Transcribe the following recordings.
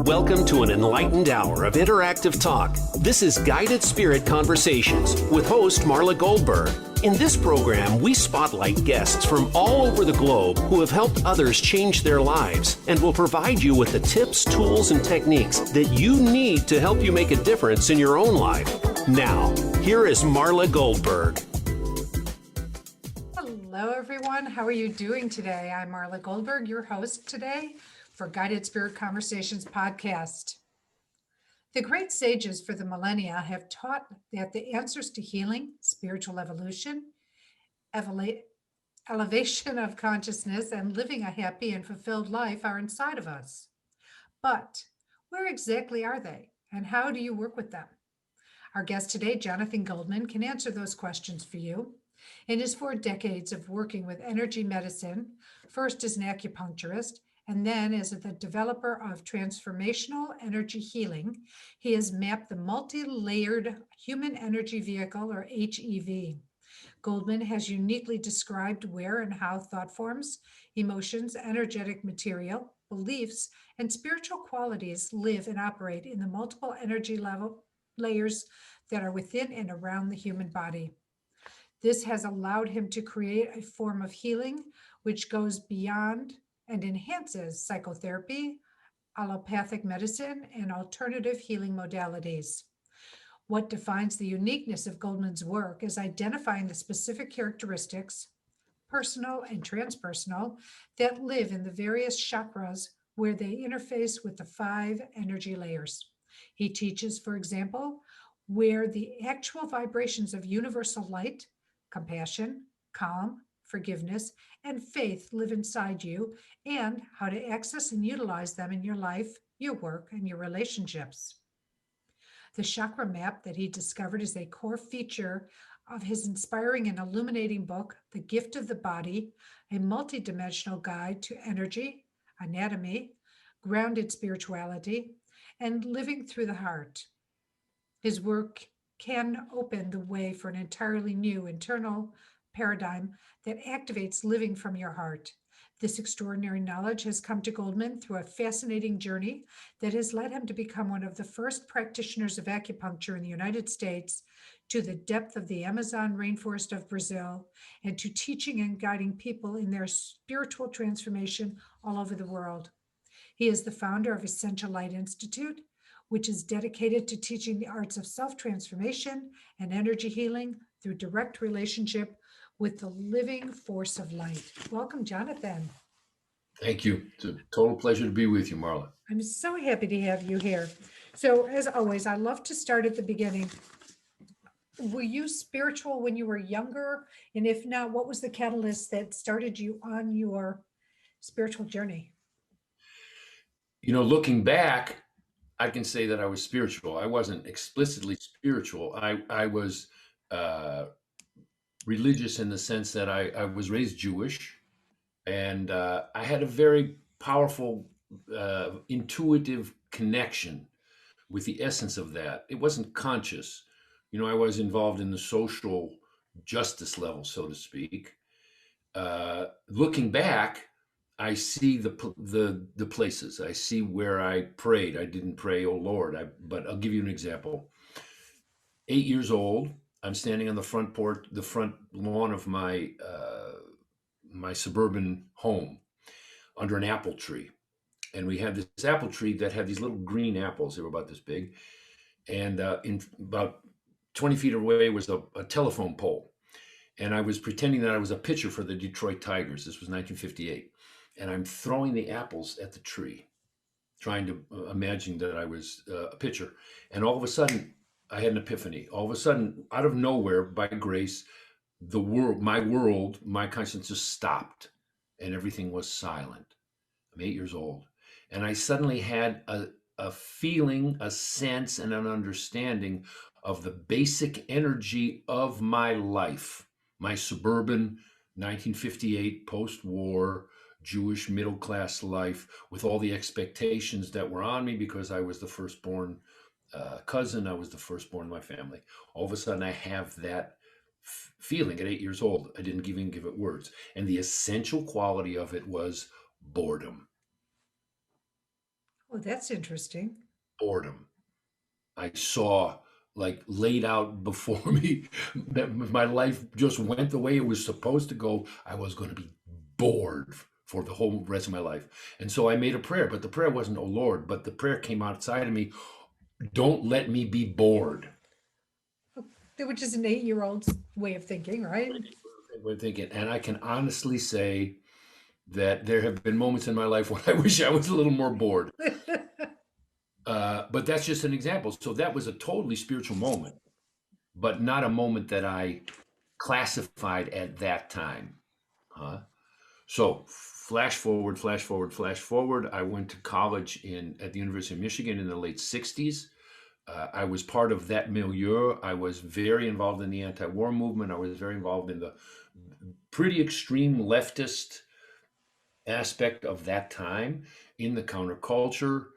Welcome to an enlightened hour of interactive talk. This is Guided Spirit Conversations with host Marla Goldberrg. In this program, we spotlight guests from all over the globe who have helped others change their lives and will provide you with the tips, tools, and techniques that you need to help you make a difference in your own life. Now, here is Marla Goldberrg. Hello, everyone. How are you doing today? I'm Marla Goldberrg, your host today for Guided Spirit Conversations podcast. The great sages for the millennia have taught that the answers to healing, spiritual evolution, elevation of consciousness, and living a happy and fulfilled life are inside of us. But where exactly are they, and how do you work with them? Our guest today, Jonathan Goldman, can answer those questions for you. In his 4 decades of working with energy medicine, first as an acupuncturist, and then as the developer of transformational energy healing, he has mapped the multi-layered human energy vehicle, or HEV. Goldman has uniquely described where and how thought forms, emotions, energetic material, beliefs, and spiritual qualities live and operate in the multiple energy layers that are within and around the human body. This has allowed him to create a form of healing which goes beyond and enhances psychotherapy, allopathic medicine, and alternative healing modalities. What defines the uniqueness of Goldman's work is identifying the specific characteristics, personal and transpersonal, that live in the various chakras where they interface with the 5 energy layers. He teaches, for example, where the actual vibrations of universal light, compassion, calm, forgiveness, and faith live inside you, and how to access and utilize them in your life, your work, and your relationships. The chakra map that he discovered is a core feature of his inspiring and illuminating book, The Gift of the Body, a multidimensional guide to energy, anatomy, grounded spirituality, and living through the heart. His work can open the way for an entirely new internal paradigm that activates living from your heart. This extraordinary knowledge has come to Goldman through a fascinating journey that has led him to become one of the first practitioners of acupuncture in the United States, to the depth of the Amazon rainforest of Brazil, and to teaching and guiding people in their spiritual transformation all over the world. He is the founder of Essential Light Institute, which is dedicated to teaching the arts of self-transformation and energy healing through direct relationship with the living force of light. Welcome, Jonathan. Thank you. It's a total pleasure to be with you, Marla. I'm so happy to have you here. So as always, I love to start at the beginning. Were you spiritual when you were younger? And if not, what was the catalyst that started you on your spiritual journey? You know, looking back, I can say that I was spiritual. I wasn't explicitly spiritual. I was religious in the sense that I was raised Jewish, and I had a very powerful, intuitive connection with the essence of that. It wasn't conscious. You know, I was involved in the social justice level, so to speak. Looking back, I see the places. I see where I prayed. I didn't pray, "Oh Lord," but I'll give you an example. 8 years old, I'm standing on the front porch, the front lawn of my suburban home, under an apple tree, and we had this apple tree that had these little green apples. They were about this big, and in about 20 feet away was a telephone pole, and I was pretending that I was a pitcher for the Detroit Tigers. This was 1958, and I'm throwing the apples at the tree, trying to imagine that I was a pitcher, and all of a sudden, I had an epiphany. All of a sudden, out of nowhere, by grace, my conscience just stopped, and everything was silent. I'm 8 years old, and I suddenly had a feeling, a sense, and an understanding of the basic energy of my life, my suburban 1958 post-war Jewish middle-class life, with all the expectations that were on me because I was the firstborn cousin. I was the firstborn in my family. All of a sudden, I have that feeling at 8 years old. I didn't even give it words. And the essential quality of it was boredom. Oh, that's interesting. Boredom. I saw like laid out before me that if my life just went the way it was supposed to go, I was going to be bored for the whole rest of my life. And so I made a prayer, but the prayer wasn't, oh Lord, but the prayer came outside of me, don't let me be bored. Which is an 8-year-old's way of thinking, right? We're thinking, and I can honestly say that there have been moments in my life when I wish I was a little more bored. But that's just an example. So that was a totally spiritual moment, but not a moment that I classified at that time. Huh? So flash forward, flash forward, flash forward. I went to college at the University of Michigan in the late 60s. I was part of that milieu. I was very involved in the anti-war movement. I was very involved in the pretty extreme leftist aspect of that time in the counterculture.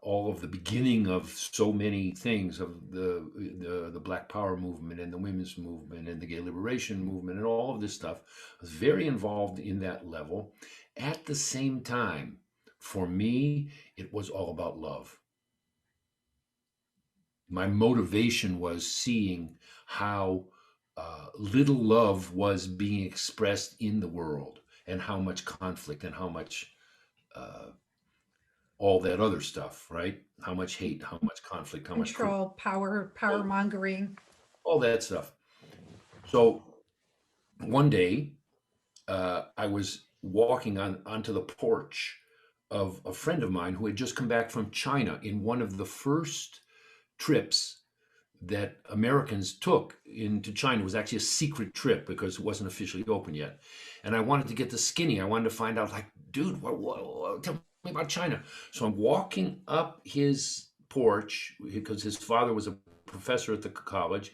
All of the beginning of so many things of the Black Power movement and the women's movement and the gay liberation movement and all of this stuff. I was very involved in that level. At the same time, for me, it was all about love. My motivation was seeing how little love was being expressed in the world and how much conflict and how much uh, all that other stuff, right? How much hate, how much conflict, how much Control, power mongering. all that stuff. So one day, I was walking onto the porch of a friend of mine who had just come back from China in one of the first trips that Americans took into China. It was actually a secret trip because it wasn't officially open yet. And I wanted to get the skinny. I wanted to find out, like, dude, tell me about China. So I'm walking up his porch because his father was a professor at the college.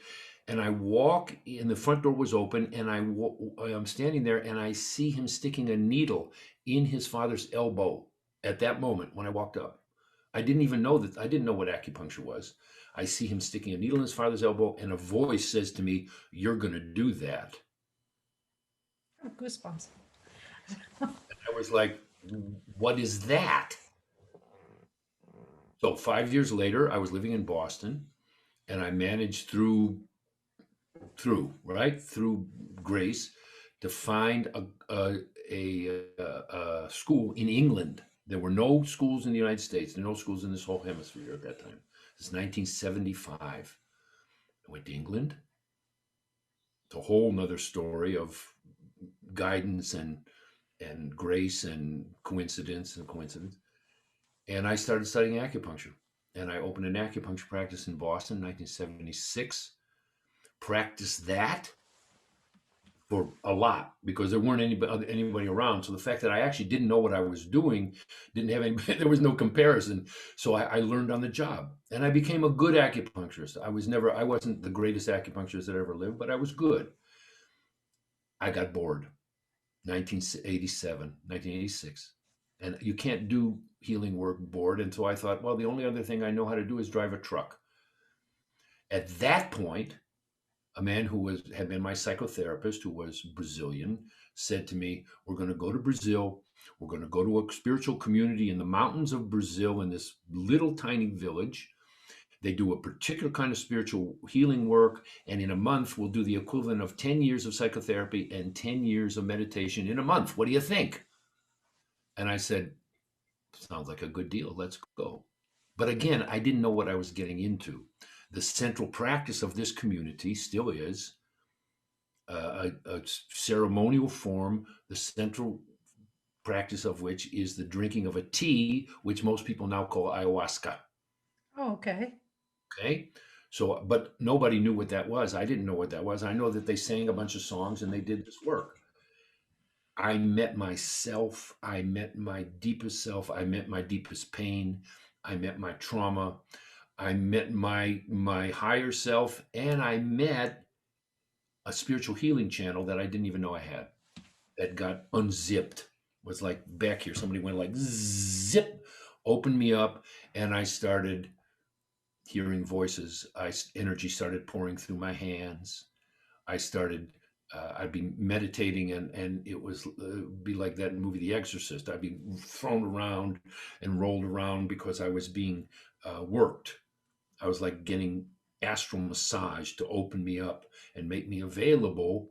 And I walk in, the front door was open, and I'm standing there and I see him sticking a needle in his father's elbow at that moment when I walked up. I didn't know what acupuncture was. I see him sticking a needle in his father's elbow, and a voice says to me, "You're going to do that." Oh, goosebumps. I was like, "What is that?" So 5 years later, I was living in Boston, and I managed through grace to find a school in England. There were no schools in the United States. There were no schools in this whole hemisphere at that time. It's 1975. I went to England. It's a whole nother story of guidance and grace and coincidence. And I started studying acupuncture. And I opened an acupuncture practice in Boston in 1976. Practiced that for a lot because there weren't anybody around. So the fact that I actually didn't know what I was doing, didn't have any, there was no comparison. So I learned on the job, and I became a good acupuncturist. I wasn't the greatest acupuncturist that ever lived, but I was good. I got bored. 1987, 1986. And you can't do healing work bored. And so I thought, well, the only other thing I know how to do is drive a truck. At that point, a man who had been my psychotherapist, who was Brazilian, said to me, "We're going to go to Brazil. We're going to go to a spiritual community in the mountains of Brazil in this little tiny village. They do a particular kind of spiritual healing work. And in a month, we'll do the equivalent of 10 years of psychotherapy and 10 years of meditation in a month. What do you think?" And I said, "Sounds like a good deal. Let's go." But again, I didn't know what I was getting into. The central practice of this community still is a ceremonial form, the central practice of which is the drinking of a tea, which most people now call ayahuasca. Oh, okay. Okay. So, but nobody knew what that was. I didn't know what that was. I know that they sang a bunch of songs and they did this work. I met myself. I met my deepest self. I met my deepest pain. I met my trauma. I met my higher self, and I met a spiritual healing channel that I didn't even know I had, that got unzipped. It was like back here. Somebody went like zip, opened me up, and I started hearing voices. Energy started pouring through my hands. I started I'd be meditating, and it was be like that movie The Exorcist. I'd be thrown around and rolled around because I was being worked. I was like getting astral massage to open me up and make me available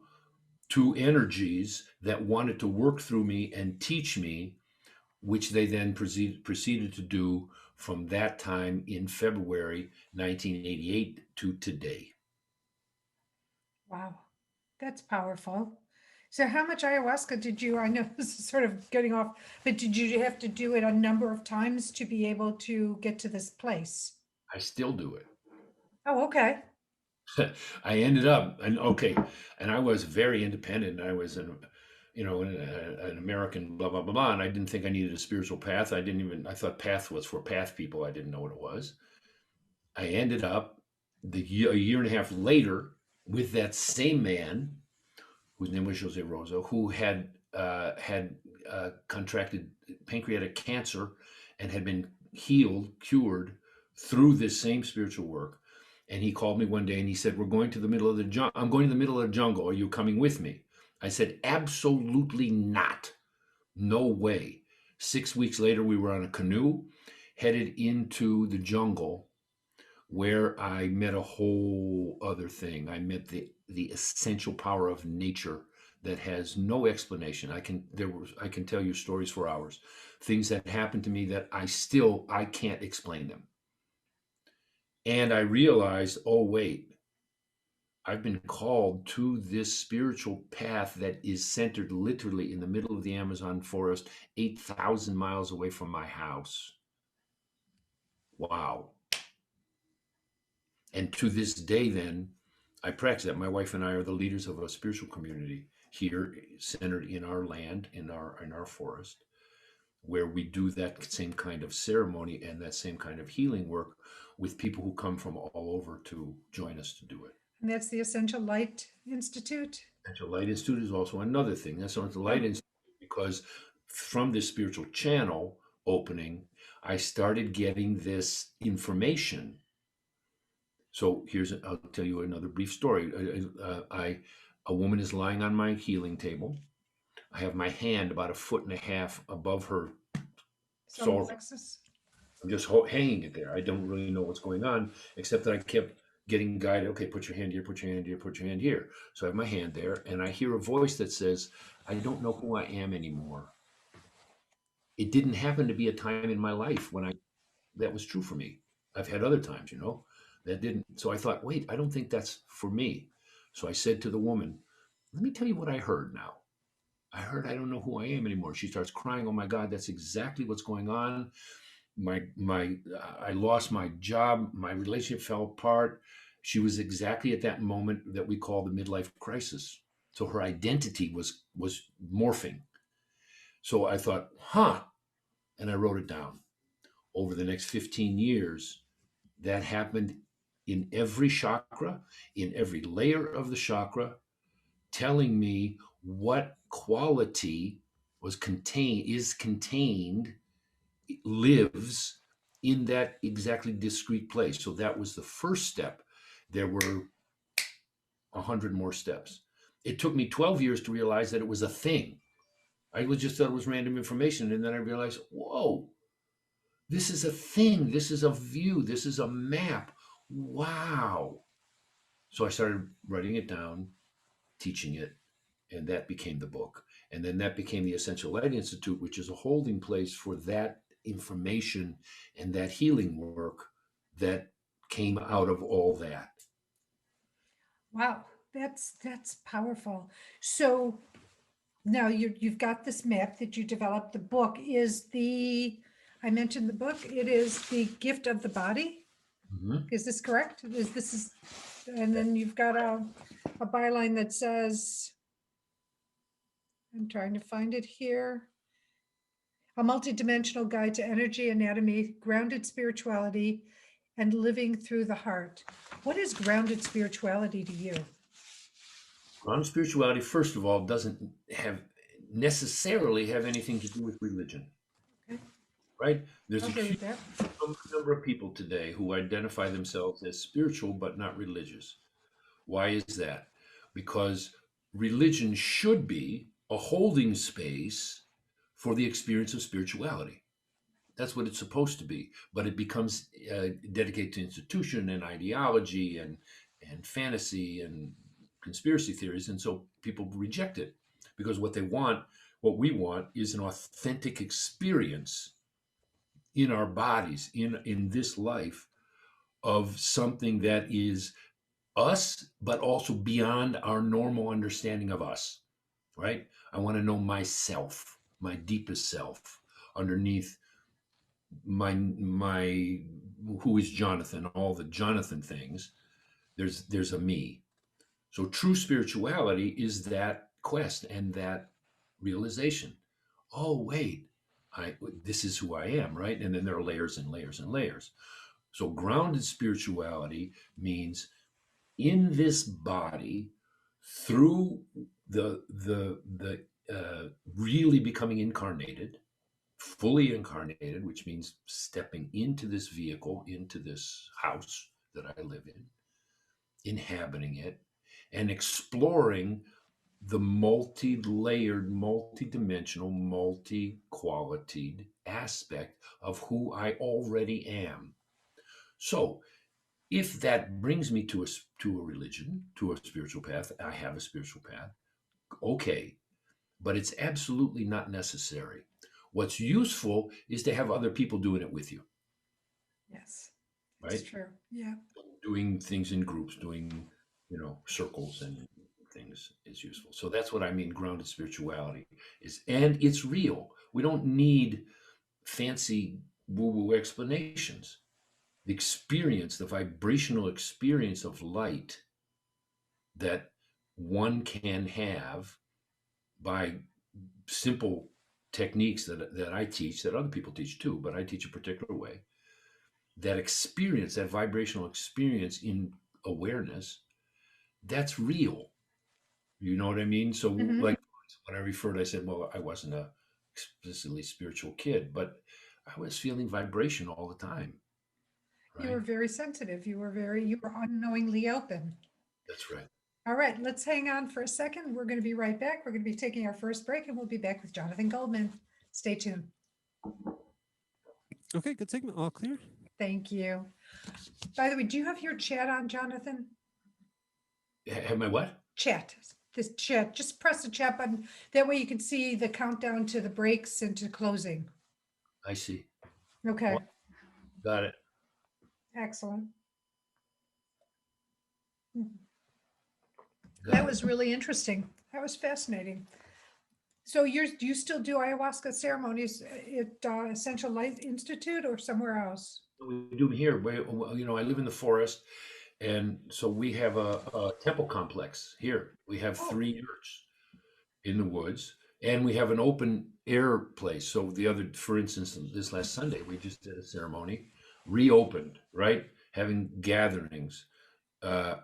to energies that wanted to work through me and teach me, which they then proceeded to do from that time in February 1988 to today. Wow, that's powerful. So how much ayahuasca did you, I know this is sort of getting off, but did you have to do it a number of times to be able to get to this place? I still do it. Oh, okay. I ended up, and I was very independent. I was an American, blah blah blah blah, and I didn't think I needed a spiritual path. I thought path was for path people. I didn't know what it was. I ended up a year and a half later with that same man, whose name was Jose Rosa, who had contracted pancreatic cancer and had been cured through this same spiritual work. And he called me one day and he said, "We're going to the middle of the jungle. I'm going to the middle of the jungle. Are you coming with me?" I said, "Absolutely not. No way." 6 weeks later, we were on a canoe headed into the jungle, where I met a whole other thing. I met the essential power of nature that has no explanation. I can tell you stories for hours, things that happened to me that I can't explain them. And I realized, oh wait, I've been called to this spiritual path that is centered literally in the middle of the Amazon forest, 8,000 miles away from my house. Wow. And to this day, then, I practice that. My wife and I are the leaders of a spiritual community here, centered in our land, in our forest, where we do that same kind of ceremony and that same kind of healing work with people who come from all over to join us to do it. And that's the Essential Light Institute? Essential Light Institute is also another thing. That's on the Light Oh. Institute because from this spiritual channel opening, I started getting this information. So I'll tell you another brief story. A woman is lying on my healing table. I have my hand about 1.5 feet above her Solar solar. plexus? I'm just hanging it there. I don't really know what's going on, except that I kept getting guided. Okay, put your hand here, put your hand here, put your hand here. So I have my hand there, and I hear a voice that says, "I don't know who I am anymore." It didn't happen to be a time in my life when that was true for me. I've had other times, that didn't. So I thought, wait, I don't think that's for me. So I said to the woman, "Let me tell you what I heard now. I heard I don't know who I am anymore." She starts crying. "Oh my God, that's exactly what's going on. I lost my job. My relationship fell apart." She was exactly at that moment that we call the midlife crisis. So her identity was morphing. So I thought, and I wrote it down. Over the next 15 years, that happened in every chakra, in every layer of the chakra, telling me what quality is contained, lives in that exactly discrete place. So that was the first step. There were 100 more steps. It took me 12 years to realize that it was a thing. I just thought it was random information. And then I realized, whoa, this is a thing. This is a view. This is a map. Wow. So I started writing it down, teaching it, and that became the book. And then that became the Essential Light Institute, which is a holding place for that information and that healing work that came out of all that. Wow, that's powerful. So now you've got this map that you developed. The book I mentioned the book, it is The Gift of the Body. Mm-hmm. Is this correct? And then you've got a byline that says, I'm trying to find it here. A multidimensional guide to energy, anatomy, grounded spirituality, and living through the heart. What is grounded spirituality to you? Grounded spirituality, first of all, doesn't necessarily have anything to do with religion. Okay. Right? There's a Okay huge with that. number of people today who identify themselves as spiritual but not religious. Why is that? Because religion should be a holding space for the experience of spirituality. That's what it's supposed to be, but it becomes dedicated to institution and ideology and fantasy and conspiracy theories, and so people reject it because what we want, is an authentic experience in our bodies, in this life, of something that is us, but also beyond our normal understanding of us. Right? I want to know myself, my deepest self, underneath my who is Jonathan, all the Jonathan things. There's a me. So true spirituality is that quest and that realization. Oh wait, I this is who I am, right? And then there are layers and layers and layers. So grounded spirituality means in this body, through the really becoming incarnated, fully incarnated, which means stepping into this vehicle, into this house that I live in, inhabiting it, and exploring the multi-layered, multi-dimensional, multi-qualitied aspect of who I already am. So if that brings me to a religion, to a spiritual path, I have a spiritual path, okay, but it's absolutely not necessary. What's useful is to have other people doing it with you, Yes, it's right? true. Yeah. Doing things in groups, doing, circles and things is useful. So that's what I mean. Grounded spirituality is, and it's real. We don't need fancy woo-woo explanations. The experience, the vibrational experience of light that one can have by simple techniques that I teach, that other people teach too, but I teach a particular way. That experience, that vibrational experience in awareness, that's real. You know what I mean? So, Hmm. like when I referred, I said, well, I wasn't a explicitly spiritual kid, but I was feeling vibration all the time, You were right? very sensitive. You were unknowingly open. That's right. All right, let's hang on for a second. We're going to be right back. We're going to be taking our first break and we'll be back with Jonathan Goldman. Stay tuned. Okay, good segment. All clear. Thank you. By the way, do you have your chat on, Jonathan? Have my what? Chat. This chat. Just press the chat button. That way you can see the countdown to the breaks and to closing. I see. Okay. Got it. Excellent. Got That it. was really interesting. That was fascinating. So do you still do ayahuasca ceremonies at Essential Light Institute or somewhere else? We do here. I live in the forest, and so we have a temple complex here. We have Oh, 3 yurts in the woods, and we have an open air place. So for instance, this last Sunday, we just did a ceremony, reopened, right? Having gatherings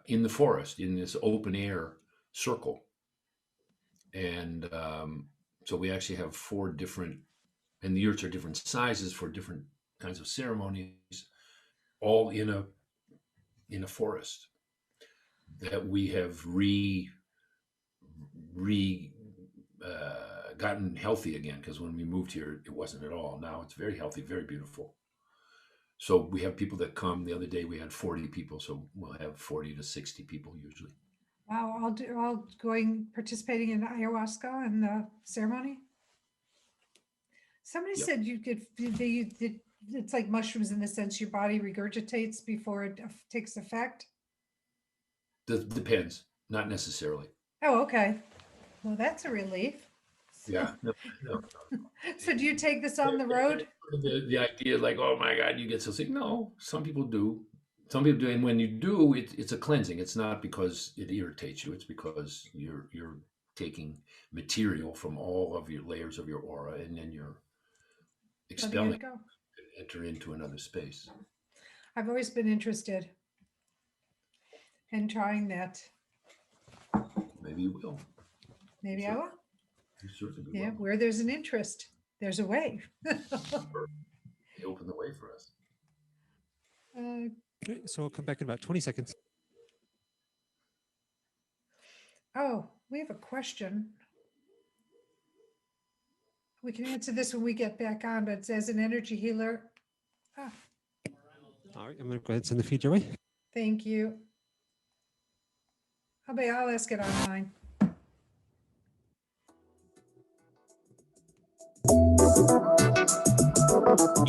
in the forest in this open air circle, and so we actually have 4 different, and the yurts are different sizes for different kinds of ceremonies, all in a forest that we have re gotten healthy again, because when we moved here it wasn't at all. Now it's very healthy, very beautiful. So we have people that come. The other day we had 40 people, so we'll have 40 to 60 people usually. wow. I'll participating in ayahuasca and the ceremony. Somebody Yep. said it's like mushrooms in the sense your body regurgitates before it takes effect. Depends, not necessarily. Oh, okay. Well, that's a relief. Yeah. No. So do you take this on the road? The idea, like, oh my God, you get so sick. No, some people do. Some people do, and when you do, it's a cleansing. It's not because it irritates you. It's because you're taking material from all of your layers of your aura, and then you're Letting expelling, it go. and enter into another space. I've always been interested in trying that. Maybe you will. Maybe I will. You certainly Yeah, will. where there's an interest, there's a way. They open the way for us. Okay, so we'll come back in about 20 seconds. Oh, We have a question. We can answer this when we get back on, but it says an energy healer. Ah, All right, I'm going to go ahead and send the feed your way. thank you. I'll ask it online.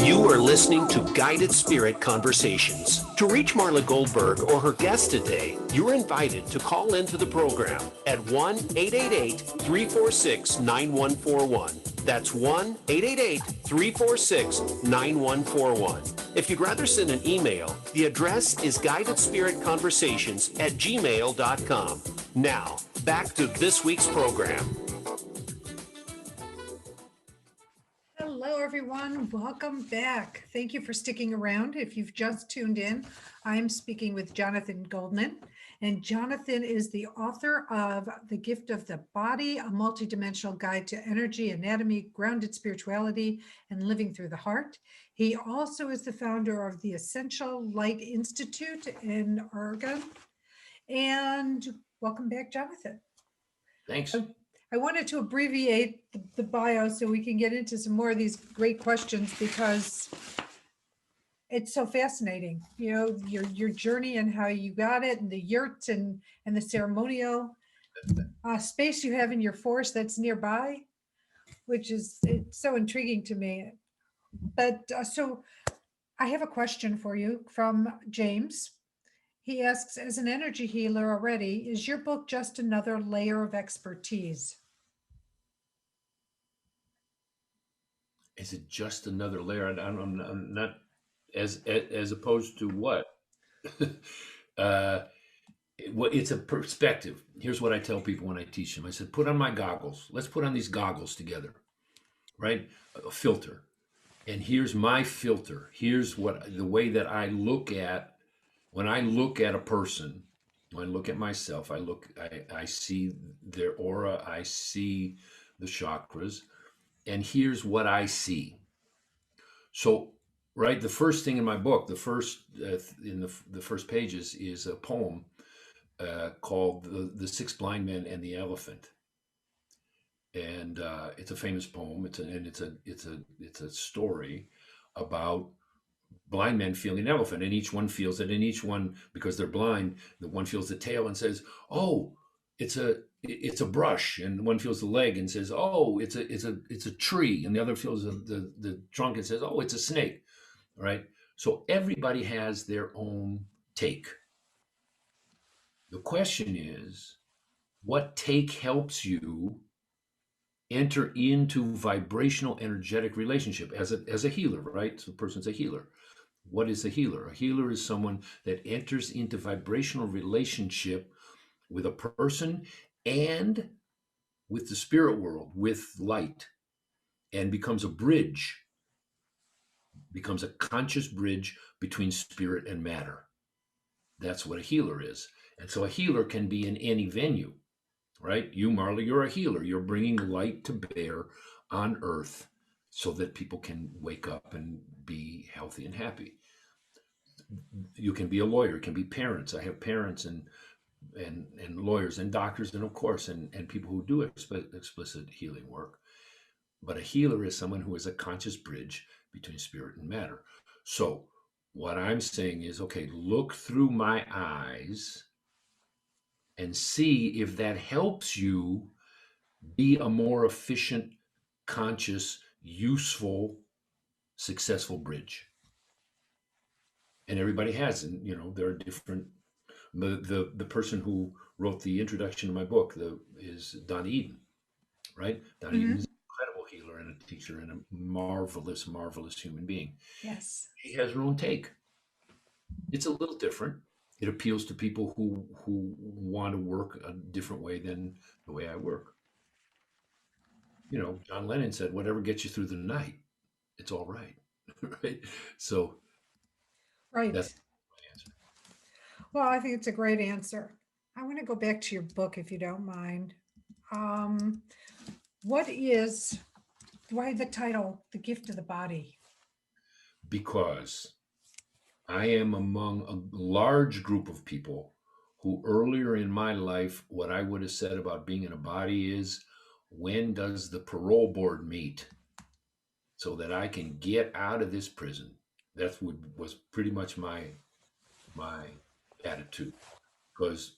You are listening to Guided Spirit Conversations. To reach Marla Goldberg or her guest today, you're invited to call into the program at 1-888-346-9141. That's 1-888-346-9141. If you'd rather send an email, the address is guidedspiritconversations@gmail.com. Now, back to this week's program. Hello, everyone. Welcome back. Thank you for sticking around. If you've just tuned in, I'm speaking with Jonathan Goldman. And Jonathan is the author of The Gift of the Body, a multidimensional guide to energy, anatomy, grounded spirituality, and living through the heart. He also is the founder of the Essential Light Institute in Oregon. And welcome back, Jonathan. Thanks. I wanted to abbreviate the bio so we can get into some more of these great questions because it's so fascinating. You know, your journey and how you got it, and the yurt and the ceremonial space you have in your forest that's nearby, which is it's so intriguing to me. But so I have a question for you from James. He asks, as an energy healer already, is your book just another layer of expertise? Is it just another layer? I'm not as opposed to what? It's a perspective. Here's what I tell people when I teach them. I said, put on my goggles. Let's put on these goggles together, right? A filter. And here's my filter. Here's the way that I look at, when I look at a person, when I look at myself, I see their aura, I see the chakras, and here's what I see. So, right, the first thing in my book, the first pages is a poem called "The Six Blind Men and the Elephant," and it's a famous poem. It's a story about blind men feeling an elephant, and each one feels it, and each one, because they're blind, the one feels the tail and says, "Oh, it's a brush," and one feels the leg and says, "Oh, it's a tree," and the other feels the trunk and says, "Oh, it's a snake." Right? So everybody has their own take. The question is, what take helps you enter into vibrational energetic relationship as a healer, right? So the person's a healer. What is a healer? A healer is someone that enters into vibrational relationship with a person and with the spirit world, with light, and becomes a bridge, becomes a conscious bridge between spirit and matter. That's what a healer is. And so a healer can be in any venue, right? You, Marla, you're a healer. You're bringing light to bear on earth so that people can wake up and be healthy and happy. You can be a lawyer, you can be parents. I have parents and lawyers and doctors, and of course, and people who do explicit healing work. But a healer is someone who is a conscious bridge between spirit and matter. So what I'm saying is, okay, look through my eyes and see if that helps you be a more efficient, conscious, useful, successful bridge. And everybody has, and there are different. The person who wrote the introduction to my book is Don Eden, right? Don Eden is an incredible healer and a teacher and a marvelous, marvelous human being. Yes. He has her own take. It's a little different. It appeals to people who want to work a different way than the way I work. John Lennon said, "Whatever gets you through the night, it's all right." Right? So, right. That's my answer. Well, I think it's a great answer. I want to go back to your book, if you don't mind. Why the title, The Gift of the Body? Because I am among a large group of people who earlier in my life, what I would have said about being in a body is, when does the parole board meet so that I can get out of this prison? That was pretty much my attitude, because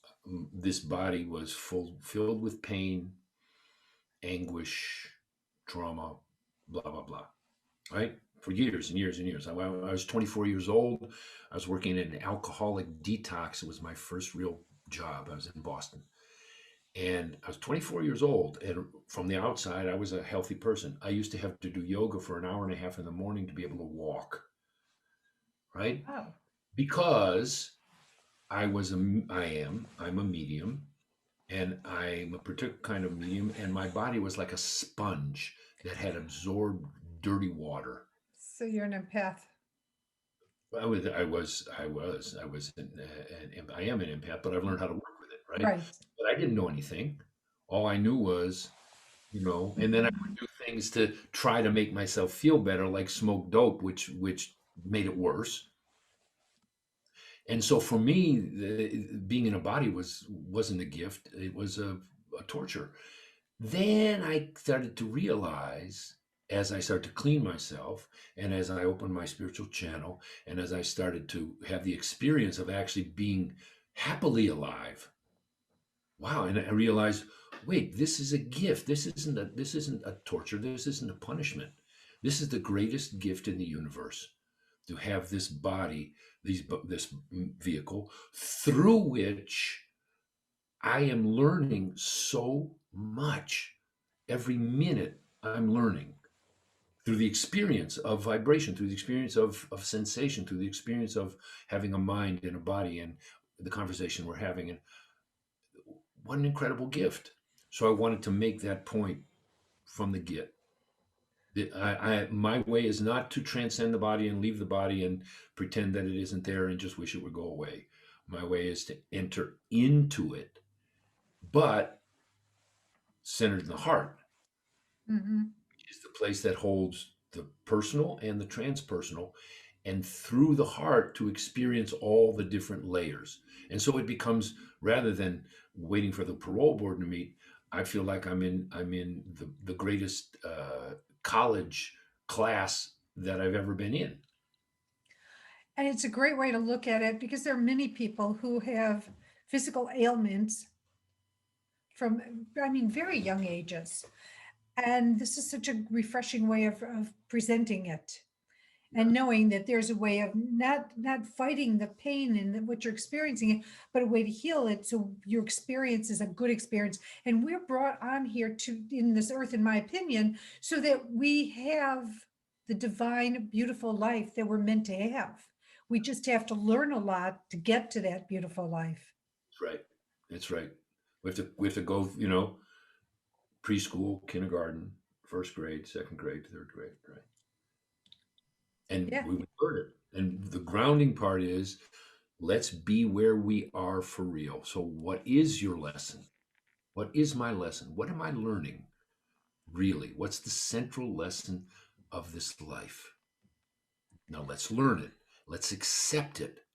this body was filled with pain, anguish, trauma, blah blah blah. Right, for years and years and years. I was 24 years old. I was working in an alcoholic detox. It was my first real job. I was in Boston, and I was 24 years old. And from the outside, I was a healthy person. I used to have to do yoga for an hour and a half in the morning to be able to walk. Right, Wow. because I'm a medium, and I'm a particular kind of medium, and my body was like a sponge that had absorbed dirty water. So you're an empath. I am an empath, but I've learned how to work with it, right? Right. But I didn't know anything. All I knew was, and then I would do things to try to make myself feel better, like smoke dope, which made it worse. And so for me, being in a body wasn't a gift; it was a torture. Then I started to realize, as I started to clean myself, and as I opened my spiritual channel, and as I started to have the experience of actually being happily alive, wow! And I realized, wait, this is a gift. This isn't a torture. This isn't a punishment. This is the greatest gift in the universe, to have this body, this vehicle, through which I am learning so much. Every minute I'm learning through the experience of vibration, through the experience of sensation, through the experience of having a mind and a body, and the conversation we're having. And what an incredible gift. So I wanted to make that point from the get. My way is not to transcend the body and leave the body and pretend that it isn't there and just wish it would go away. My way is to enter into it, but centered in the heart, Mm-hmm. is the place that holds the personal and the transpersonal, and through the heart to experience all the different layers. And so it becomes, rather than waiting for the parole board to meet, I feel like I'm in the greatest college class that I've ever been in. And it's a great way to look at it, because there are many people who have physical ailments from, very young ages. And this is such a refreshing way of presenting it, and knowing that there's a way of not fighting the pain and what you're experiencing, but a way to heal it, so your experience is a good experience. And we're brought on here in this earth, in my opinion, so that we have the divine, beautiful life that we're meant to have. We just have to learn a lot to get to that beautiful life. That's right. That's right. We have to go, preschool, kindergarten, first grade, second grade, third grade, right? And Yeah. we would learn it. And the grounding part is, let's be where we are for real. So what is your lesson? What is my lesson? What am I learning? Really? What's the central lesson of this life? Now let's learn it. Let's accept it.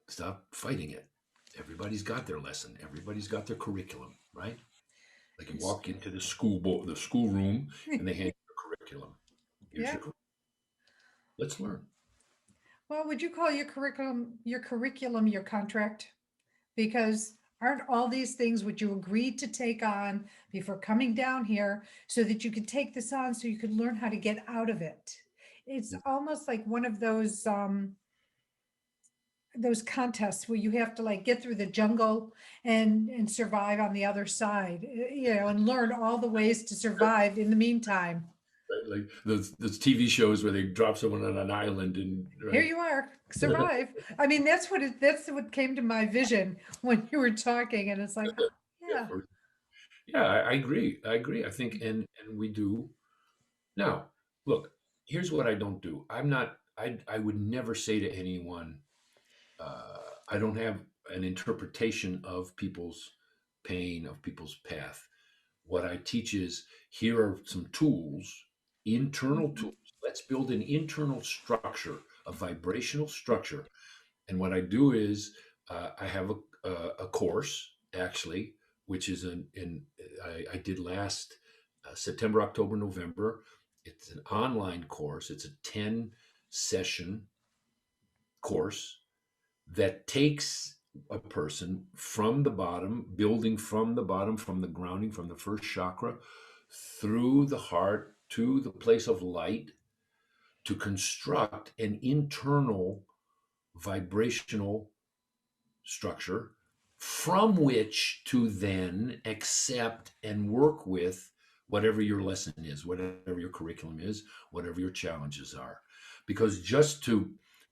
Stop fighting it. Everybody's got their lesson. Everybody's got their curriculum, right? They can walk into the school room, and they hand you a curriculum. Here's Yeah. your curriculum. Let's learn. Well, would you call your curriculum your contract? Because aren't all these things what you agreed to take on before coming down here, so that you could take this on, so you could learn how to get out of it? It's almost like one of those contests where you have to like get through the jungle and survive on the other side, and learn all the ways to survive in the meantime. Right? Like those TV shows where they drop someone on an island and Here you are, survive. That's what came to my vision when you were talking, and it's like, yeah. Yeah, I agree. I think, and we do. Now, look, here's what I don't do. I would never say to anyone, I don't have an interpretation of people's pain, of people's path. What I teach is, here are some tools, internal tools. Let's build an internal structure, a vibrational structure. And what I do is, I have a course actually, which is I did last September, October, November. It's an online course. It's a 10 session course that takes a person from the bottom, building from the bottom, from the grounding, from the first chakra, through the heart to the place of light, to construct an internal vibrational structure from which to then accept and work with whatever your lesson is, whatever your curriculum is, whatever your challenges are. Because just here's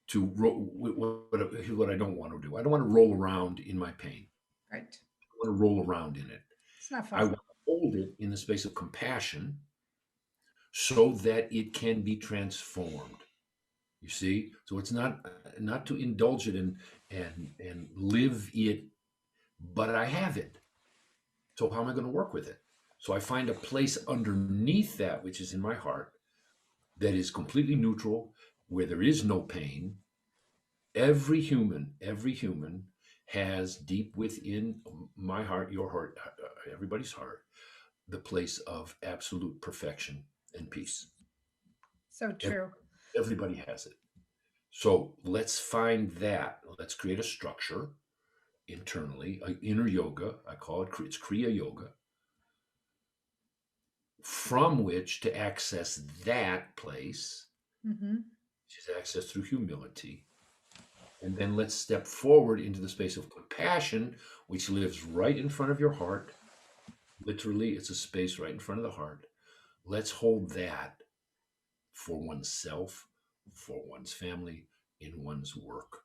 what I don't want to do. I don't want to roll around in my pain. Right. I want to roll around in it. It's not I fun. want to hold it in the space of compassion so that it can be transformed. You see, so it's not to indulge it and live it, but I have it. So how am I going to work with it? So I find a place underneath that, which is in my heart, that is completely neutral, where there is no pain. Every human has deep within my heart, your heart, everybody's heart, the place of absolute perfection and peace. So true. Everybody has it. So let's find that. Let's create a structure internally, inner yoga. I call it, it's Kriya Yoga, from which to access that place, Mm-hmm. which is accessed through humility. And then let's step forward into the space of compassion, which lives right in front of your heart. Literally, it's a space right in front of the heart. Let's hold that for oneself, for one's family, in one's work.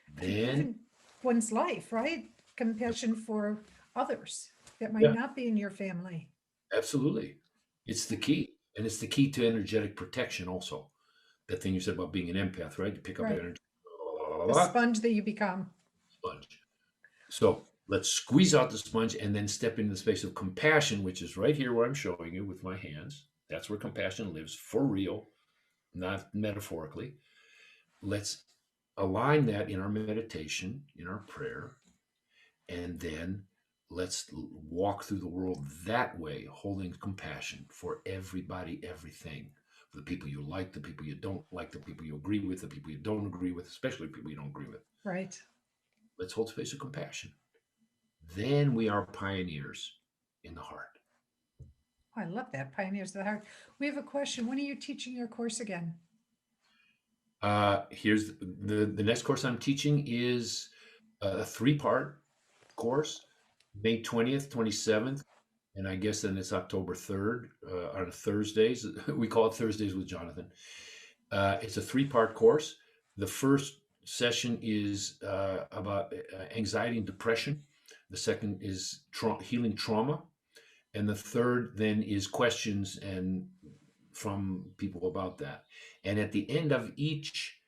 And Then, even one's life, right? Compassion for others that might yeah, not be in your family. absolutely. It's the key. And it's the key to energetic protection also. That thing you said about being an empath, right? You pick up Right. energy, The sponge that you become. sponge. So let's squeeze out the sponge and then step into the space of compassion, which is right here where I'm showing you with my hands. That's where compassion lives for real, not metaphorically. Let's align that in our meditation, in our prayer, and then let's walk through the world that way, holding compassion for everybody, everything. For the people you like, the people you don't like, the people you agree with, the people you don't agree with, especially people you don't agree with. Right. Let's hold space of compassion. Then we are pioneers in the heart. Oh, I love that. Pioneers of the Heart. We have a question. When are you teaching your course again? Here's the next course I'm teaching is a 3-part course, May 20th, 27th, and I guess then it's October 3rd on Thursdays. We call it Thursdays with Jonathan. It's a 3-part course. The first session is about anxiety and depression. The second is healing trauma. And the third then is questions and from people about that. And at the end of each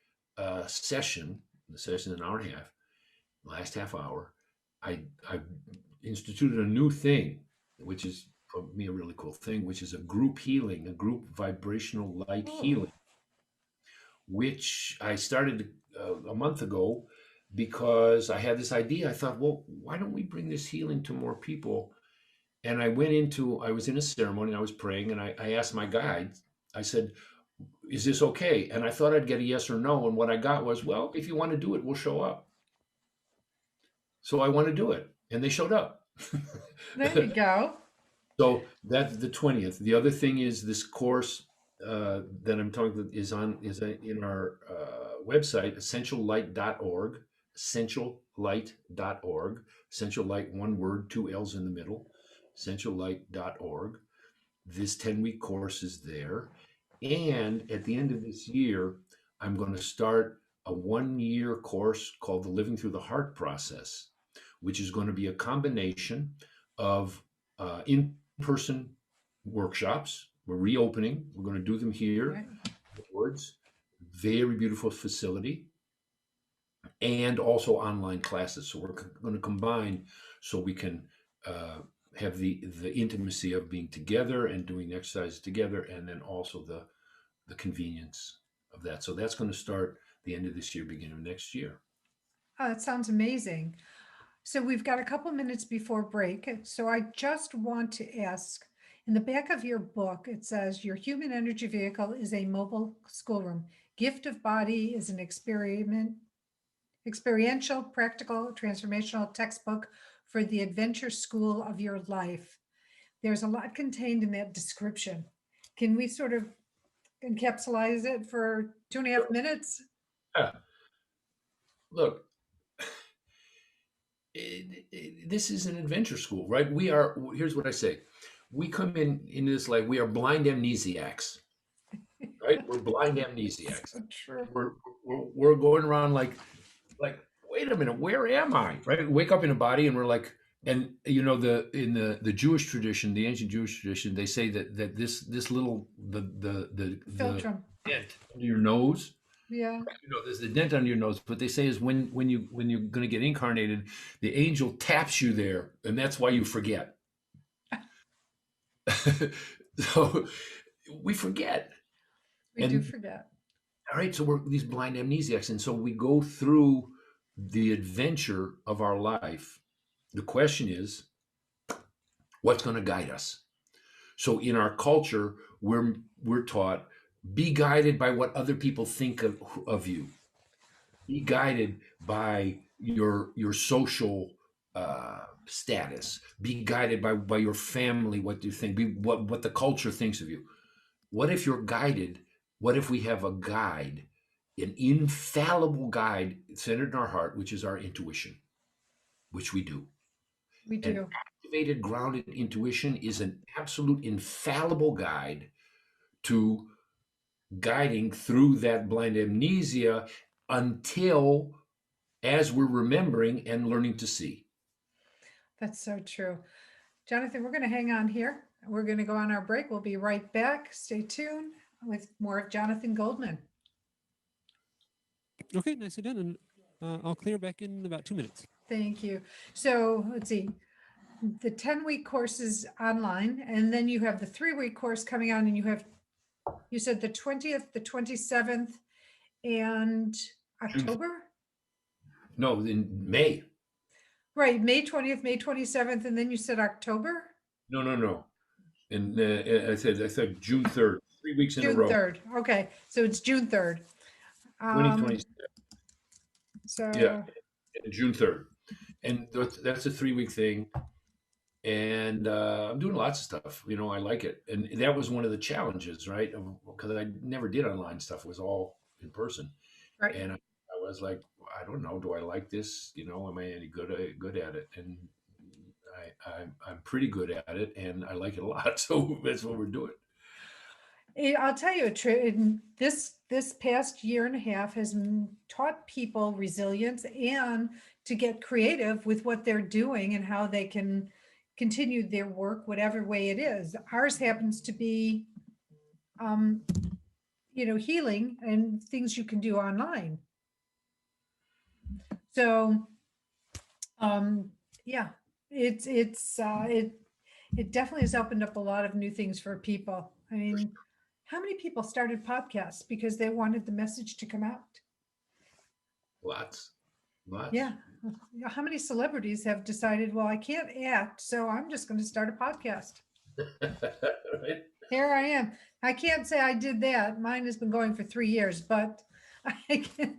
session, the session an hour and a half, last half hour, I instituted a new thing, which is for me a really cool thing, which is a group healing, a group vibrational light healing, which I started a month ago because I had this idea. I thought, well, why don't we bring this healing to more people? And I was in a ceremony and I was praying and I asked my guide, I said, is this okay? And I thought I'd get a yes or no. And what I got was, well, if you want to do it, we'll show up. So I want to do it. And they showed up. There you go. So that's the 20th. The other thing is this course that I'm talking is in our website, essentiallight.org, essentiallight.org, essential light, one word, 2 L's in the middle, essentiallight.org. This 10-week course is there. And at the end of this year, I'm going to start a 1-year course called the Living Through the Heart process, which is going to be a combination of in-person workshops. We're reopening. We're going to do them here. Right. Afterwards. Very beautiful facility. And also online classes. So we're going to combine so we can have the intimacy of being together and doing exercise together, and then also the convenience of that. So that's going to start the end of this year, beginning of next year. Oh, that sounds amazing. So we've got a couple minutes before break. So I just want to ask, in the back of your book, it says your human energy vehicle is a mobile schoolroom. Gift of body is an experiential, practical, transformational textbook for the adventure school of your life. There's a lot contained in that description. Can we sort of encapsulate it for 2.5 minutes? Yeah. Look, this is an adventure school, right? Here's what I say. We come in this like we are blind amnesiacs, right? We're blind amnesiacs. So true. We're going around like, wait a minute, where am I? Right? We wake up in a body and we're like, and in the Jewish tradition, the ancient Jewish tradition, they say that this little the Philtrum. dent under your nose. Yeah. There's the dent under your nose. What they say is when you're going to get incarnated, the angel taps you there, and that's why you forget. So we forget. We do forget. All right, so we're these blind amnesiacs, and so we go through the adventure of our life. The question is, what's going to guide us? So in our culture, we're taught, be guided by what other people think of you. Be guided by your social status. Be guided by your family, what you think, what the culture thinks of you. What if you're guided? What if we have a guide, an infallible guide centered in our heart, which is our intuition, which we do. We do. And activated, grounded intuition is an absolute infallible guide to guiding through that blind amnesia until as we're remembering and learning to see. That's so true. Jonathan, we're going to hang on here. We're going to go on our break. We'll be right back. Stay tuned with more of Jonathan Goldman. Okay, nicely done. And I'll clear back in about 2 minutes. Thank you. So let's see. The 10-week course is online, and then you have the 3-week course coming on, and you said the 20th, the 27th, and October? No, in May. Right, May 20th, May 27th, and then you said October? No. And I said June 3rd, 3 weeks in a row. June 3rd. Okay, so it's June 3rd. 2026. So Yeah, June 3rd. And that's a 3-week thing. And I'm doing lots of stuff. I like it. And that was one of the challenges, right? Because I never did online stuff. It was all in person. right. And I was like, I don't know. Do I like this? Am I any good at it? And I'm pretty good at it, and I like it a lot. So that's what we're doing. I'll tell you, this past year and a half has taught people resilience and to get creative with what they're doing and how they can continue their work, whatever way it is. Ours happens to be, healing and things you can do online. So, yeah, it definitely has opened up a lot of new things for people. I mean, how many people started podcasts because they wanted the message to come out? Lots. Yeah. How many celebrities have decided, well, I can't act, so I'm just going to start a podcast. Right? Here I am. I can't say I did that. Mine has been going for 3 years, but I can.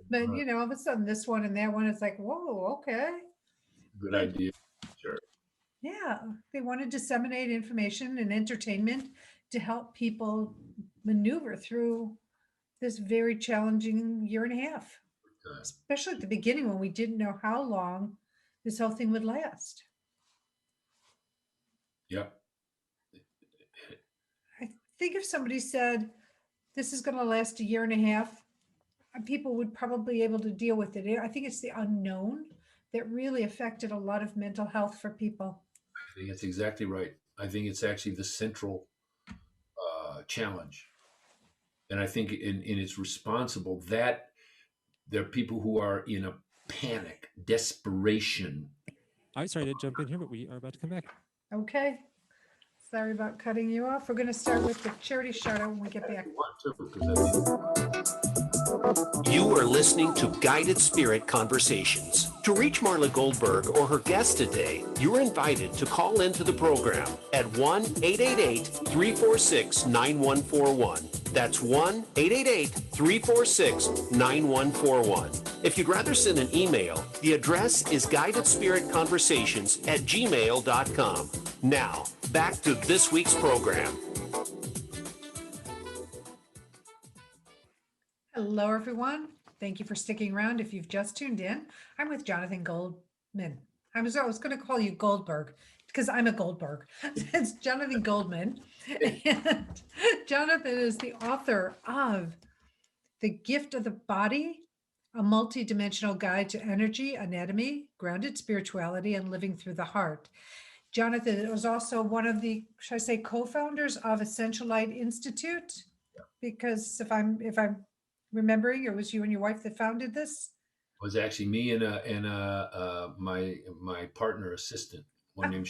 But all of a sudden this one and that one, it's like, whoa, okay. Good idea. Sure. Yeah. They want to disseminate information and entertainment to help people maneuver through this very challenging year and a half, especially at the beginning when we didn't know how long this whole thing would last. Yep. I think if somebody said this is going to last a year and a half, people would probably be able to deal with it. I think it's the unknown that really affected a lot of mental health for people. I think that's exactly right. I think it's actually the central challenge. And I think it's responsible that there are people who are in a panic, desperation. All right, sorry to jump in here, but we are about to come back. Okay. Sorry about cutting you off. We're going to start with the charity shout out when we get back. You are listening to Guided Spirit Conversations. To reach Marla Goldberg or her guest today, you're invited to call into the program at 1-888-346-9141. That's 1-888-346-9141. If you'd rather send an email, the address is guidedspiritconversations@gmail.com. Now, back to this week's program. Hello, everyone. Thank you for sticking around. If you've just tuned in, I'm with Jonathan Goldman. I was going to call you Goldberg because I'm a Goldberg. It's Jonathan Goldman. And Jonathan is the author of The Gift of the Body, a multidimensional guide to energy, anatomy, grounded spirituality, and living through the heart. Jonathan was also one of the, should I say, co-founders of Essential Light Institute, because if I'm remembering, it was you and your wife that founded this. It was actually me and my partner assistant, one named.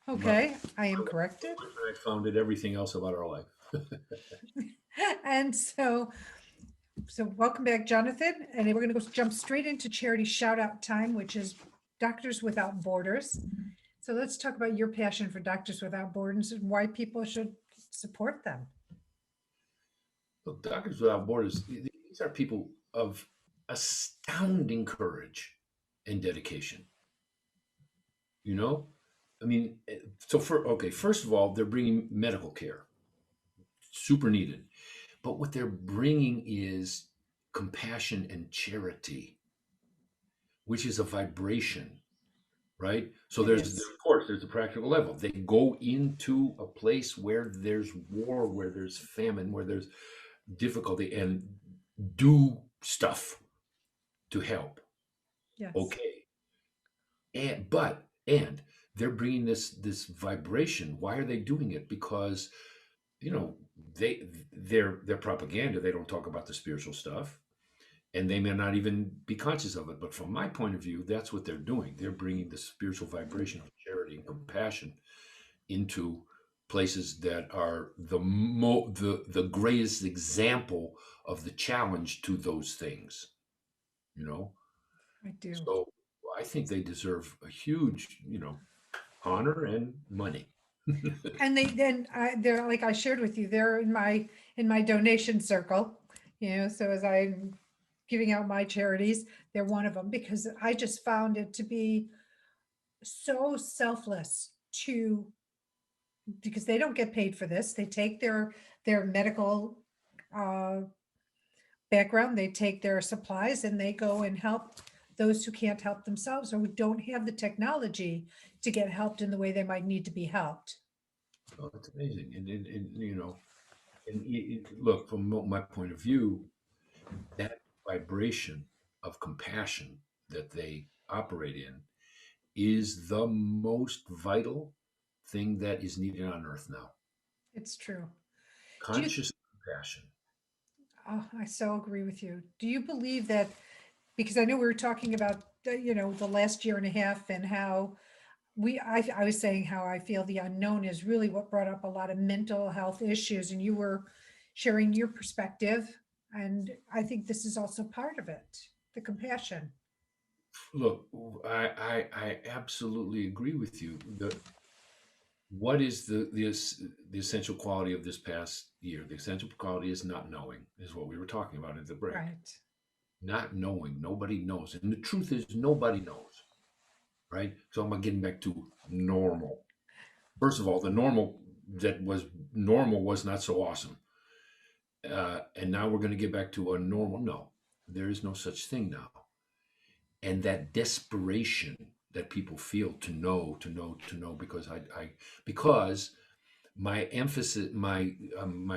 Okay, I am corrected. I founded everything else about our life. And so welcome back, Jonathan. And we're going to go jump straight into charity shout out time, which is Doctors Without Borders. So let's talk about your passion for Doctors Without Borders and why people should support them. Look, Doctors Without Borders, these are people of astounding courage and dedication. You know, I mean, so first of all, they're bringing medical care, super needed. But what they're bringing is compassion and charity, which is a vibration, right? So there's a practical level. They go into a place where there's war, where there's famine, where there's difficulty, and do stuff to help. Yes. Okay. And they're bringing this vibration. Why are they doing it? Because, you know, their propaganda, they don't talk about the spiritual stuff, and they may not even be conscious of it. But from my point of view, that's what they're doing. They're bringing the spiritual vibration of charity and compassion into places that are the greatest example of the challenge to those things, you know. I do. So I think they deserve a huge, honor and money. And they're like I shared with you, they're in my donation circle, so as I'm giving out my charities, they're one of them, because I just found it to be so selfless because they don't get paid for this. They take their medical background, they take their supplies, and they go and help those who can't help themselves or who don't have the technology to get helped in the way they might need to be helped. Oh, it's amazing. Look, from my point of view, that vibration of compassion that they operate in is the most vital thing that is needed on earth now. It's true. Conscious compassion. Oh, I so agree with you. Do you believe that, because I know we were talking about, the last year and a half, and how I was saying how I feel the unknown is really what brought up a lot of mental health issues, and you were sharing your perspective. And I think this is also part of it, the compassion. Look, I absolutely agree with you. What is the essential quality of this past year? The essential quality is not knowing, is what we were talking about at the break. Right. Not knowing, nobody knows. And the truth is, nobody knows, right? So I'm getting back to normal. First of all, the normal that was normal was not so awesome. And now we're going to get back to a normal. No, there is no such thing now. And that desperation that people feel to know, because my emphasis, my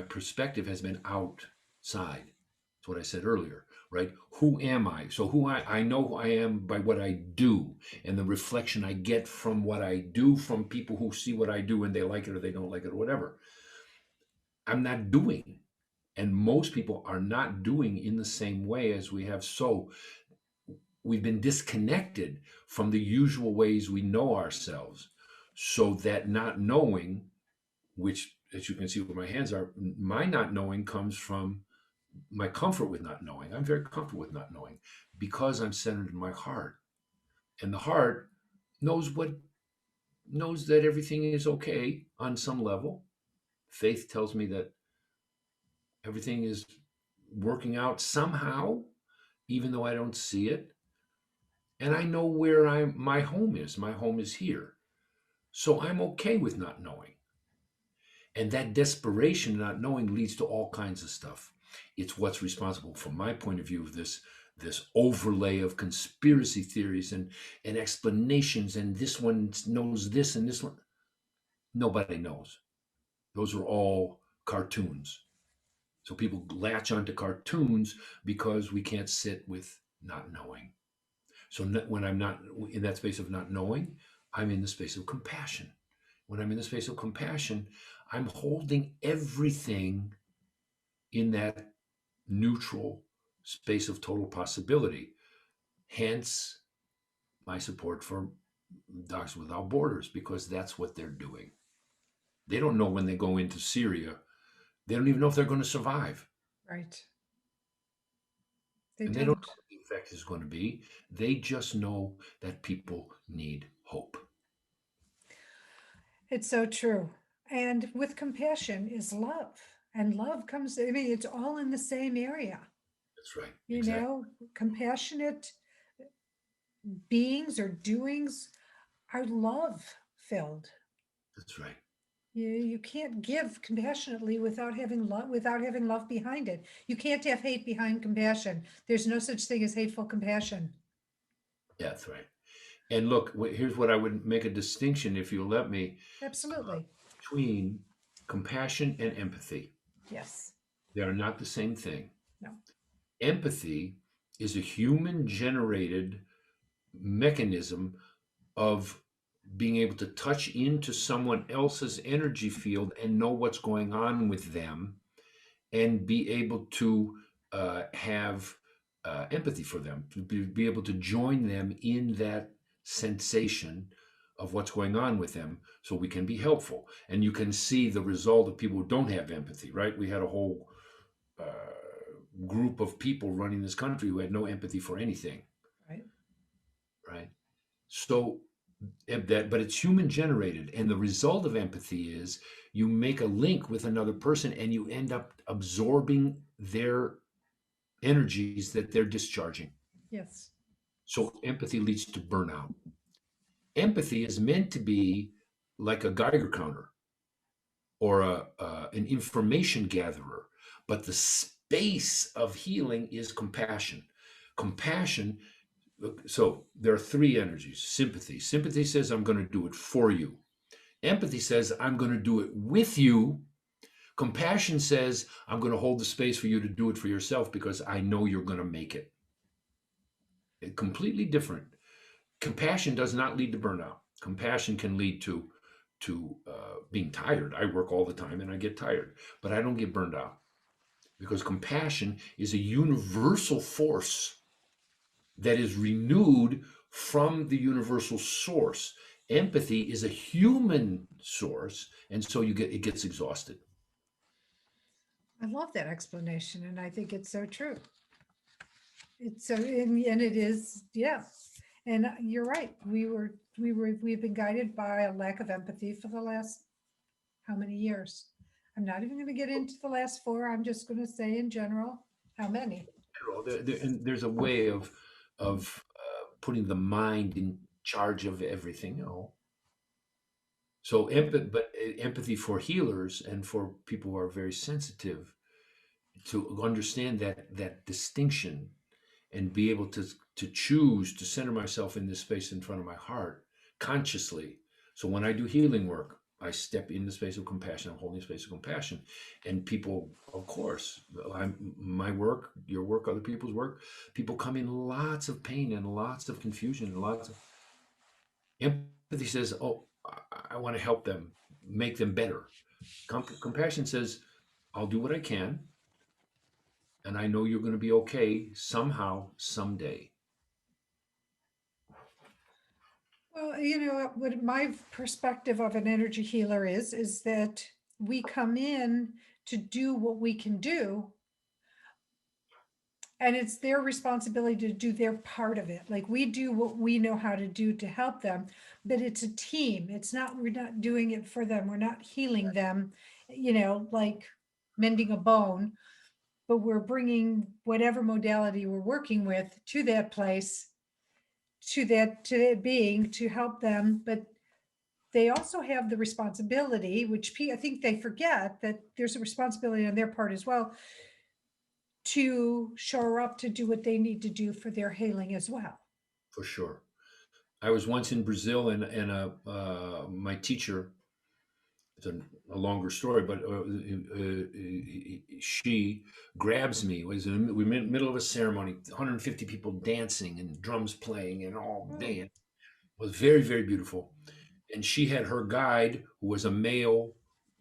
perspective has been outside. That's what I said earlier, right? Who am I? So I know who I am by what I do, and the reflection I get from what I do from people who see what I do and they like it or they don't like it or whatever. I'm not doing. And most people are not doing in the same way as we have. So we've been disconnected from the usual ways we know ourselves. So that not knowing, which, as you can see where my hands are, my not knowing comes from my comfort with not knowing. I'm very comfortable with not knowing because I'm centered in my heart. And the heart knows that everything is okay on some level. Faith tells me that everything is working out somehow, even though I don't see it. And I know where my home is. My home is here. So I'm okay with not knowing. And that desperation, not knowing, leads to all kinds of stuff. It's what's responsible, from my point of view, of this overlay of conspiracy theories and explanations. And this one knows this, and this one, nobody knows. Those are all cartoons. So people latch onto cartoons because we can't sit with not knowing. So when I'm not in that space of not knowing, I'm in the space of compassion. When I'm in the space of compassion, I'm holding everything in that neutral space of total possibility. Hence, my support for Doctors Without Borders, because that's what they're doing. They don't know when they go into Syria, they don't even know if they're going to survive. Right. They don't know what the effect is going to be. They just know that people need hope. It's so true. And with compassion is love. And love comes, I mean, it's all in the same area. That's right. You Exactly. know, compassionate beings or doings are love filled. That's right. You can't give compassionately without having love behind it. You can't have hate behind compassion. There's no such thing as hateful compassion. Yeah, that's right. And look, here's what I would make a distinction, if you'll let me, Absolutely. between compassion and empathy. Yes. They are not the same thing. No. Empathy is a human generated mechanism of being able to touch into someone else's energy field and know what's going on with them and be able to have empathy for them, to be able to join them in that sensation of what's going on with them so we can be helpful. And you can see the result of people who don't have empathy, right? We had a whole group of people running this country who had no empathy for anything. Right. So but it's human generated, and the result of empathy is you make a link with another person and you end up absorbing their energies that they're discharging. Yes. So empathy leads to burnout. Empathy is meant to be like a Geiger counter or an information gatherer, but the space of healing is compassion. Compassion. So there are three energies. Sympathy. Sympathy says, I'm going to do it for you. Empathy says, I'm going to do it with you. Compassion says, I'm going to hold the space for you to do it for yourself because I know you're going to make it. Completely different. Compassion does not lead to burnout. Compassion can lead to being tired. I work all the time and I get tired, but I don't get burned out because compassion is a universal force that is renewed from the universal source. Empathy is a human source, and so it gets exhausted. I love that explanation, and I think it's so true. It's so, and it is, yeah. And you're right. We've been guided by a lack of empathy for the last how many years? I'm not even going to get into the last 4. I'm just going to say in general, how many? And there's a way of putting the mind in charge of everything. So empathy for healers and for people who are very sensitive to understand that distinction and be able to choose to center myself in this space in front of my heart consciously. So when I do healing work, I step in the space of compassion. I'm holding a space of compassion, and people, of course, my work, your work, other people's work, people come in lots of pain and lots of confusion and lots of empathy says, "Oh, I want to help them, make them better." Compassion says, "I'll do what I can, and I know you're going to be okay somehow, someday." Well, you know, what my perspective of an energy healer is that we come in to do what we can do, And it's their responsibility to do their part of it. Like we do what we know how to do to help them, but it's a team. It's not, we're not doing it for them. We're not healing them, like mending a bone, but we're bringing whatever modality we're working with to that place, to that being, to help them. But they also have the responsibility, which I think they forget, that there's a responsibility on their part as well, to show up to do what they need to do for their healing as well. For sure. I was once in Brazil, and my teacher, it's a longer story, but she grabs me. We're in the middle of a ceremony, 150 people dancing and drums playing and all day. It was very, very beautiful. And she had her guide, who was a male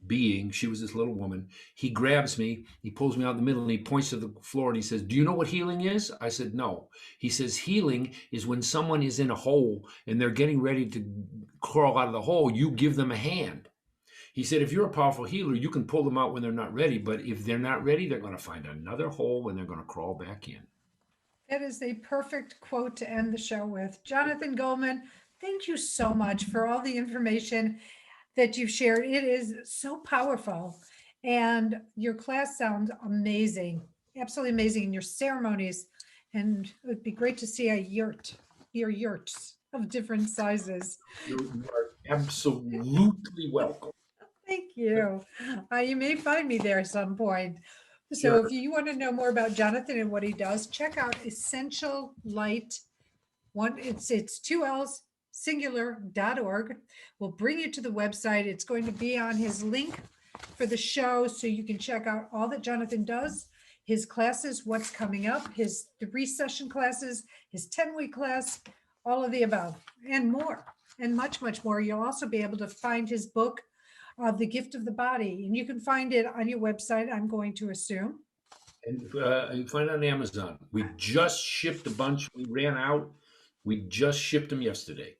being. She was this little woman. He grabs me, he pulls me out in the middle, and he points to the floor and he says, "Do you know what healing is?" I said, "No." He says, "Healing is when someone is in a hole and they're getting ready to crawl out of the hole, you give them a hand." He said, "If you're a powerful healer, you can pull them out when they're not ready. But if they're not ready, they're going to find another hole and they're going to crawl back in." That is a perfect quote to end the show with. Jonathan Goldman, thank you so much for all the information that you've shared. It is so powerful. And your class sounds amazing, absolutely amazing. And your ceremonies. And it would be great to see your yurts of different sizes. You are absolutely welcome. Thank you. You may find me there at some point. So Sure. if you want to know more about Jonathan and what he does, check out Essential Light. It's 2L's singular.org. We'll bring you to the website. It's going to be on his link for the show, so you can check out all that Jonathan does, his classes, what's coming up, his 3-session classes, his 10-week class, all of the above, and more, and much, much more. You'll also be able to find his book, The Gift of the Body, and you can find it on your website, I'm going to assume. And you can find it on Amazon. We just shipped a bunch. We ran out. We just shipped them yesterday.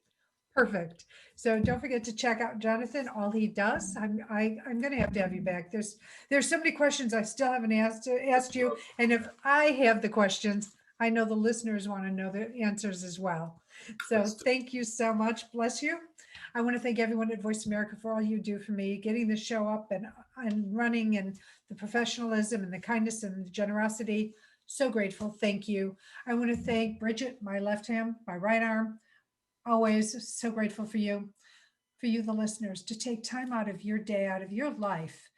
Perfect. So don't forget to check out Jonathan, all he does. I'm going to have you back. There's so many questions I still haven't asked you. And if I have the questions, I know the listeners want to know the answers as well. So thank you so much. Bless you. I want to thank everyone at Voice America for all you do for me, getting the show up and running, and the professionalism and the kindness and the generosity. So grateful. Thank you. I want to thank Bridget, my left hand, my right arm. Always so grateful for you, the listeners, to take time out of your day, out of your life,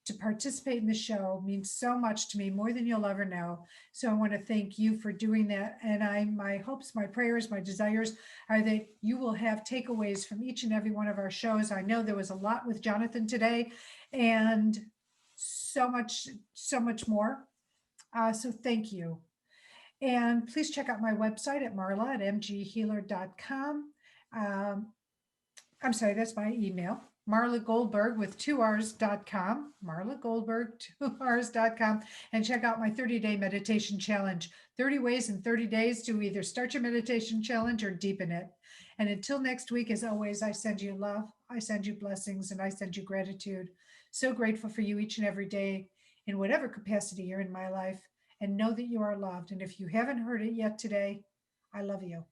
to participate in the show means so much to me, more than you'll ever know. So I want to thank you for doing that. And my hopes, my prayers, my desires are that you will have takeaways from each and every one of our shows. I know there was a lot with Jonathan today, and so much more. So thank you. And please check out my website at Marla at mghealer.com. I'm sorry, that's my email. Marla Goldberg with 2Rs.com, Marla Goldberg, 2Rs.com, and check out my 30-day meditation challenge, 30 ways in 30 days to either start your meditation challenge or deepen it. And until next week, as always, I send you love, I send you blessings, and I send you gratitude. So grateful for you each and every day in whatever capacity you're in my life, and know that you are loved. And if you haven't heard it yet today, I love you.